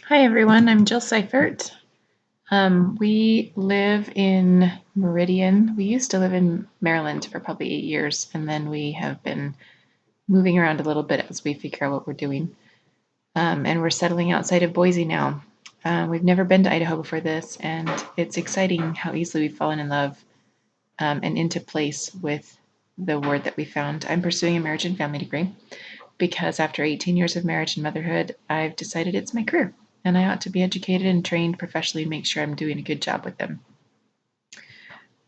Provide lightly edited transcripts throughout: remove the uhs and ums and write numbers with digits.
Hi everyone, I'm Jill Seifert. We live in Meridian. We used to live in Maryland for probably 8 years, and then we have been moving around a little bit as we figure out what we're doing. And we're settling outside of Boise now. We've never been to Idaho before this, and it's exciting how easily we've fallen in love and into place with the word that we found. I'm pursuing a marriage and family degree because after 18 years of marriage and motherhood, I've decided it's my career and I ought to be educated and trained professionally to make sure I'm doing a good job with them.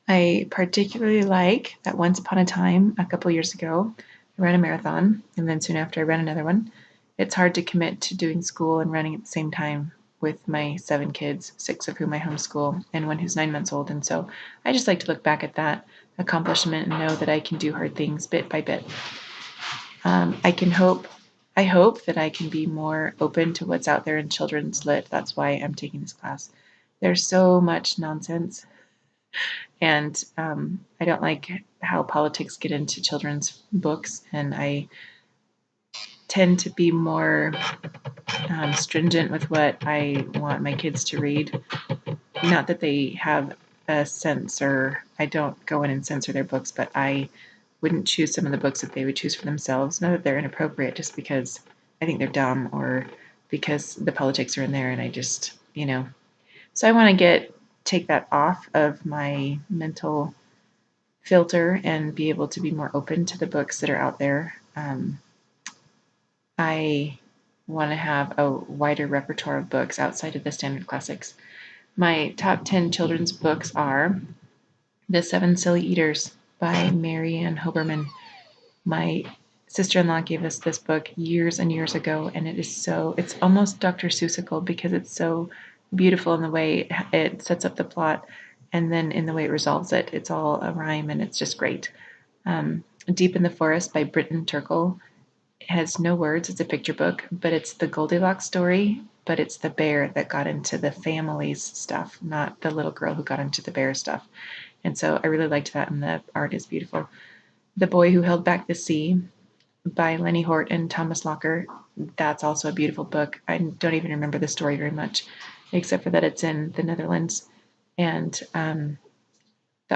I particularly like that once upon a time, a couple years ago, I ran a marathon, and then soon after I ran another one. It's hard to commit to doing school and running at the same time with my 7 kids, 6 of whom I homeschool, and one who's 9 months old. And so I just like to look back at that accomplishment and know that I can do hard things bit by bit. I hope that I can be more open to what's out there in children's lit. That's why I'm taking this class. There's so much nonsense, and I don't like how politics get into children's books, and I tend to be more stringent with what I want my kids to read. Not that they have a censor. I don't go in and censor their books, but I wouldn't choose some of the books that they would choose for themselves. Not that they're inappropriate, just because I think they're dumb or because the politics are in there and I just, So I want to take that off of my mental filter and be able to be more open to the books that are out there. I want to have a wider repertoire of books outside of the standard classics. My top 10 children's books are The Seven Silly Eaters by Mary Ann Hoberman. My sister-in-law gave us this book years and years ago, and it's almost Dr. Seussical because it's so beautiful in the way it sets up the plot and then in the way it resolves it. It's all a rhyme and it's just great. Deep in the Forest by Britton Turkle has no words. It's a picture book, but it's the Goldilocks story, but it's the bear that got into the family's stuff, not the little girl who got into the bear stuff. And so I really liked that, and the art is beautiful. The Boy Who Held Back the Sea by Lenny Hort and Thomas Locker. That's also a beautiful book. I don't even remember the story very much, except for that it's in the Netherlands. And the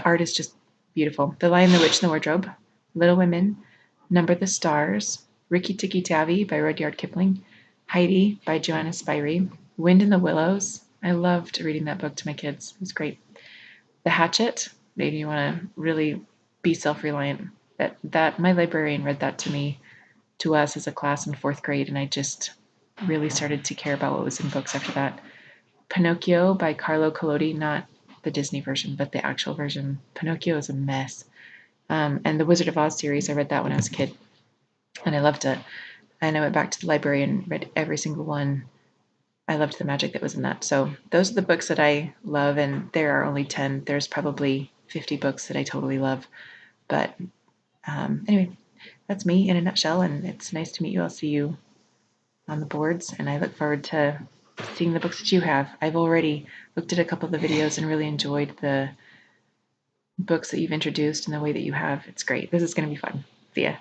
art is just beautiful. The Lion, the Witch, and the Wardrobe, Little Women, Number the Stars, Rikki Tikki Tavi by Rudyard Kipling, Heidi by Joanna Spyri, Wind in the Willows. I loved reading that book to my kids. It was great. The Hatchet, maybe you want to really be self-reliant. That my librarian read that to us as a class in 4th grade, and I just really started to care about what was in books after that. Pinocchio by Carlo Collodi, not the Disney version, but the actual version. Pinocchio is a mess. And the Wizard of Oz series, I read that when I was a kid, and I loved it. And I went back to the library and read every single one. I loved the magic that was in that. So those are the books that I love, and there are only 10. There's probably 50 books that I totally love. But anyway, that's me in a nutshell, and it's nice to meet you. I'll see you on the boards, and I look forward to seeing the books that you have. I've already looked at a couple of the videos and really enjoyed the books that you've introduced and the way that you have. It's great. This is going to be fun. See ya.